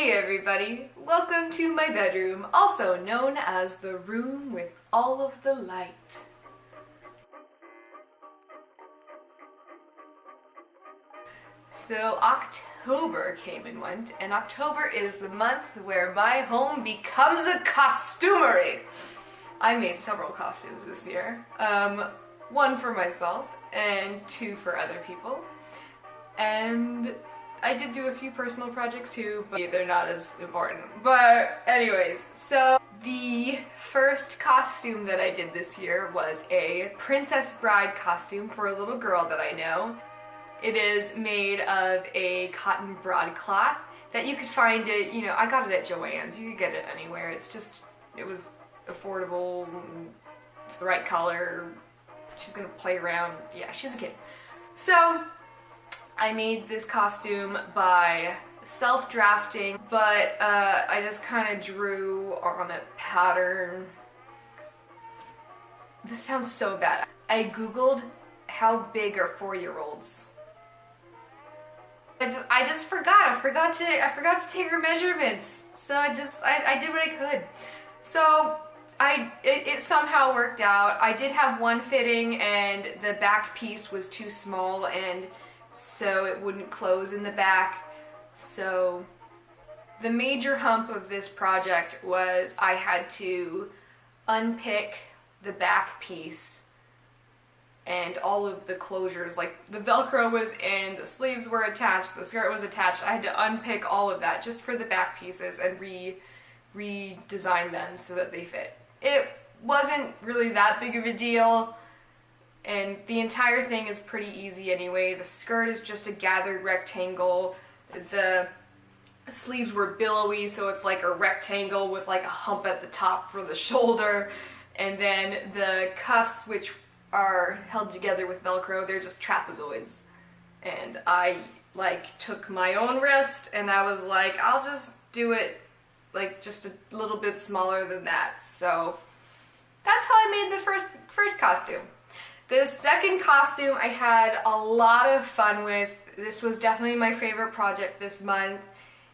Hey everybody, welcome to my bedroom, also known as the room with all of the light. So October came and went, and October is the month where my home becomes a costumery. I made several costumes this year, one for myself and two for other people, and I did do a few personal projects too, but they're not as important. But anyways, so the first costume that I did this year was a princess bride costume for a little girl that I know. It is made of a cotton broadcloth that you could find it, you know, I got it at Joann's. You could get it anywhere. It's just, it was affordable, it's the right color, she's gonna play around. Yeah, she's a kid. So I made this costume by self-drafting, but I just kind of drew on a pattern. This sounds so bad. I googled how big are 4-year-olds. I just forgot. I forgot to take her measurements. So I did what I could. So it somehow worked out. I did have one fitting, and the back piece was too small, and so it wouldn't close in the back. So the major hump of this project was I had to unpick the back piece and all of the closures, like the Velcro was in, the sleeves were attached, the skirt was attached. I had to unpick all of that just for the back pieces and redesign them so that they fit. It wasn't really that big of a deal. And the entire thing is pretty easy anyway. The skirt is just a gathered rectangle. The sleeves were billowy, so it's like a rectangle with like a hump at the top for the shoulder. And then the cuffs, which are held together with Velcro, they're just trapezoids. And I took my own wrist and I was like, I'll just do it like just a little bit smaller than that. So that's how I made the first costume. The second costume I had a lot of fun with. This was definitely my favorite project this month.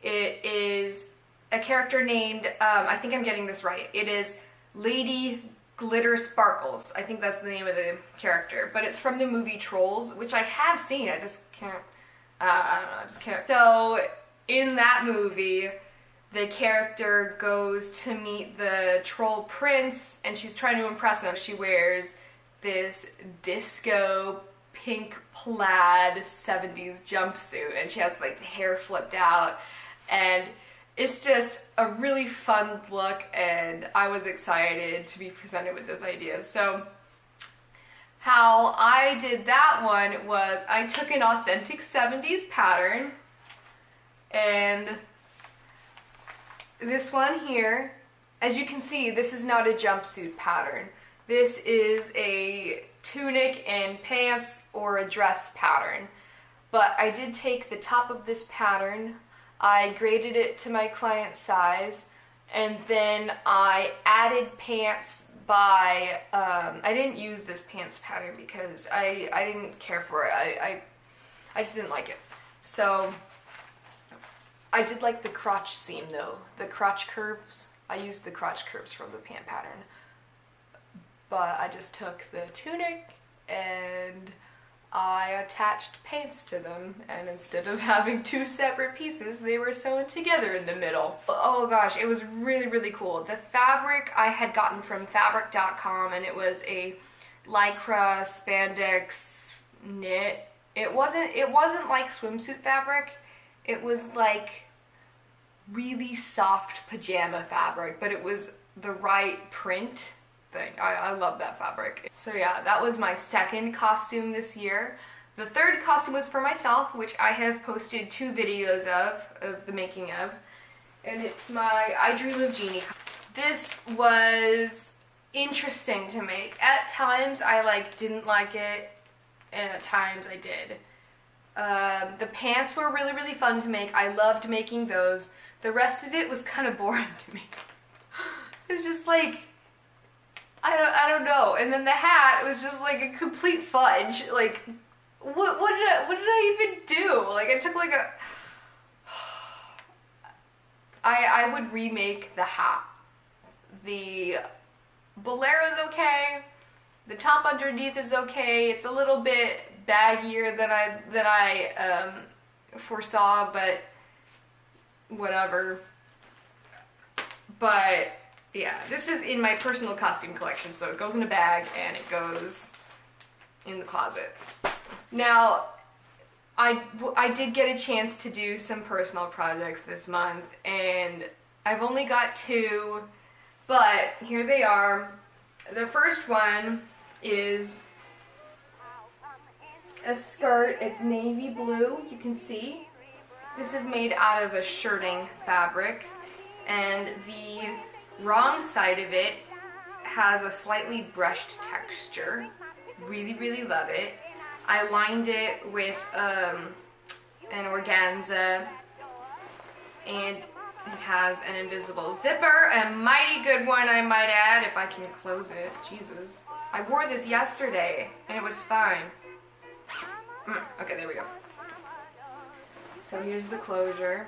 It is a character named, I think I'm getting this right, it is Lady Glitter Sparkles. I think that's the name of the character, but it's from the movie Trolls, which I have seen, I just can't, I don't know, I just can't. So in that movie, the character goes to meet the troll prince, and she's trying to impress him. She wears this disco pink plaid 70s jumpsuit, and she has like the hair flipped out, and it's just a really fun look, and I was excited to be presented with this idea. So how I did that one was I took an authentic 70s pattern, and this one here, as you can see, this is not a jumpsuit pattern. This is a tunic and pants or a dress pattern. But I did take the top of this pattern, I graded it to my client's size, and then I added pants by, I didn't use this pants pattern because I didn't care for it. I just didn't like it. So I did like the crotch seam though, the crotch curves. I used the crotch curves from the pant pattern. But I just took the tunic and I attached pants to them, and instead of having two separate pieces, they were sewn together in the middle. Oh gosh, it was really, really cool. The fabric I had gotten from fabric.com, and it was a lycra spandex knit. It wasn't like swimsuit fabric. It was like really soft pajama fabric, but it was the right print thing. I love that fabric. So yeah, that was my second costume this year. The third costume was for myself, which I have posted 2 videos of the making of, and it's my I Dream of Jeannie. This was interesting to make. At times I didn't like it, and at times I did. The pants were really, really fun to make. I loved making those. The rest of it was kind of boring to me. It was just like, I don't know. And then the hat was just like a complete fudge. Like, what did I even do? Like, I took like a, I would remake the hat. The bolero's okay. The top underneath is okay. It's a little bit baggier than I foresaw, but whatever. But yeah, this is in my personal costume collection, so it goes in a bag and it goes in the closet. Now, I did get a chance to do some personal projects this month, and I've only got 2, but here they are. The first one is a skirt. It's navy blue, you can see. This is made out of a shirting fabric, and the wrong side of it has a slightly brushed texture. Really, really love it. I lined it with an organza, and it has an invisible zipper, a mighty good one, I might add, if I can close it. Jesus. I wore this yesterday, and it was fine. Okay, there we go. So here's the closure.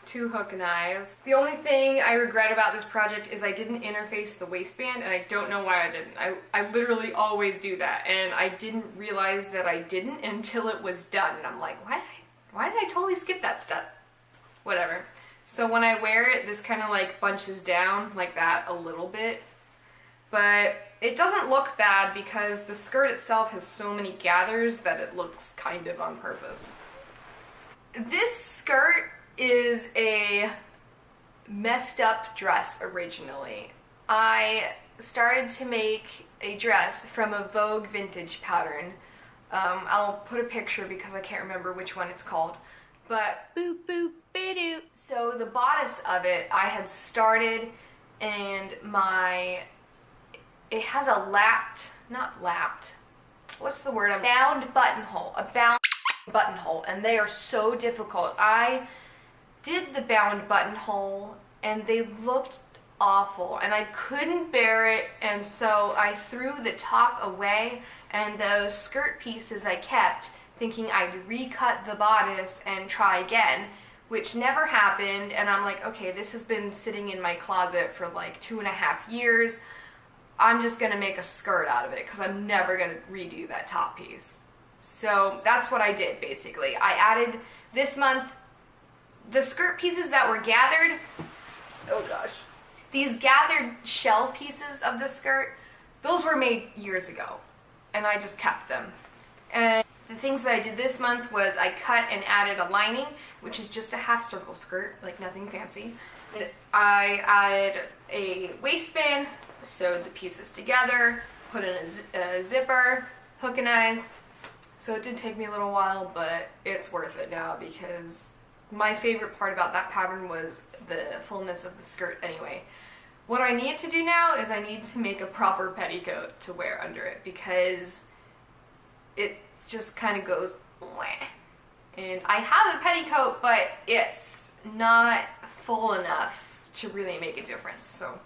2 hook and eyes. The only thing I regret about this project is I didn't interface the waistband, and I don't know why I didn't. I literally always do that, and I didn't realize that I didn't until it was done. And I'm like, why did I totally skip that step? Whatever. So when I wear it, this kind of like bunches down like that a little bit, but it doesn't look bad because the skirt itself has so many gathers that it looks kind of on purpose. This skirt is a messed up dress originally. I started to make a dress from a Vogue vintage pattern. I'll put a picture because I can't remember which one it's called. But boop boop be-doo. So the bodice of it I had started, and it has a what's the word? A bound buttonhole. A bound buttonhole, and they are so difficult. I did the bound buttonhole and they looked awful, and I couldn't bear it, and so I threw the top away, and those skirt pieces I kept, thinking I'd recut the bodice and try again, which never happened. And I'm like, okay, this has been sitting in my closet for like 2.5 years. I'm just gonna make a skirt out of it because I'm never gonna redo that top piece. So that's what I did basically. I added this month the skirt pieces that were gathered. Oh gosh. These gathered shell pieces of the skirt, those were made years ago, and I just kept them. And the things that I did this month was I cut and added a lining, which is just a half circle skirt, like nothing fancy. And I added a waistband, sewed the pieces together, put in a zipper, hook and eyes. So it did take me a little while, but it's worth it now because my favorite part about that pattern was the fullness of the skirt anyway. What I need to do now is I need to make a proper petticoat to wear under it because it just kind of goes meh. And I have a petticoat, but it's not full enough to really make a difference. So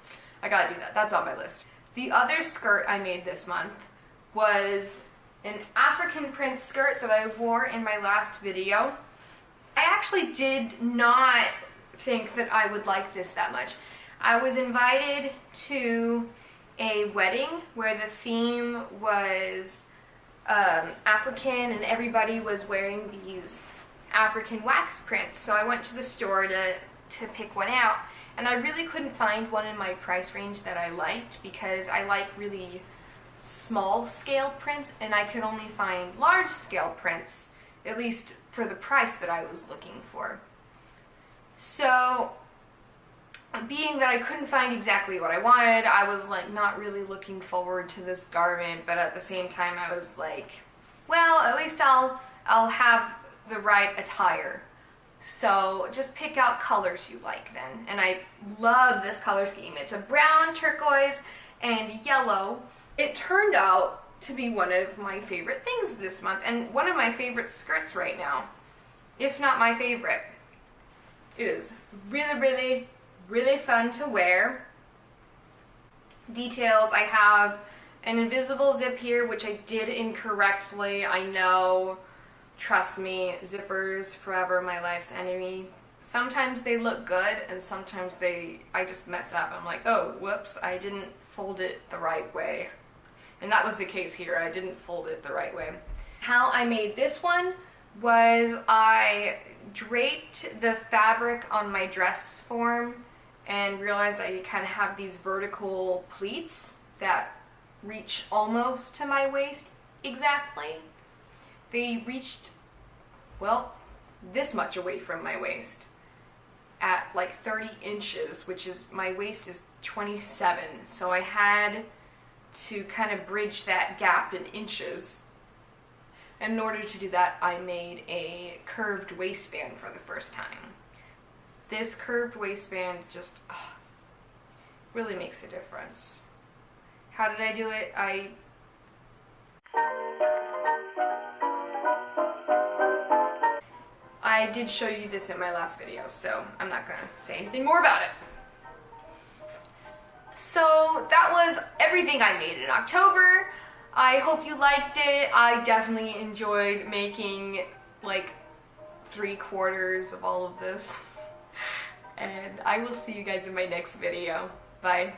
I gotta do that. That's on my list. The other skirt I made this month was an African print skirt that I wore in my last video. I actually did not think that I would like this that much. I was invited to a wedding where the theme was African, and everybody was wearing these African wax prints. So I went to the store to pick one out, and I really couldn't find one in my price range that I liked because I like really small scale prints, and I could only find large scale prints, at least for the price that I was looking for. So being that I couldn't find exactly what I wanted, I was like not really looking forward to this garment, but at the same time I was like, well, at least I'll have the right attire. So just pick out colors you like then. And I love this color scheme. It's a brown, turquoise, and yellow. It turned out to be one of my favorite things this month, and one of my favorite skirts right now, if not my favorite. It is really, really, really fun to wear. Details, I have an invisible zip here, which I did incorrectly, I know. Trust me, zippers, forever my life's enemy. sometimes they look good and sometimes I just mess up. I'm like, oh, whoops, I didn't fold it the right way. And that was the case here. I didn't fold it the right way. How I made this one was I draped the fabric on my dress form and realized I kind of have these vertical pleats that reach almost to my waist exactly. They reached, well, this much away from my waist at like 30 inches, which is, my waist is 27. So I had to kind of bridge that gap in inches. And in order to do that, I made a curved waistband for the first time. This curved waistband just really makes a difference. How did I do it? I did show you this in my last video, so I'm not gonna say anything more about it. So that was everything I made in October. I hope you liked it. I definitely enjoyed making like 3/4 of all of this. And I will see you guys in my next video. Bye.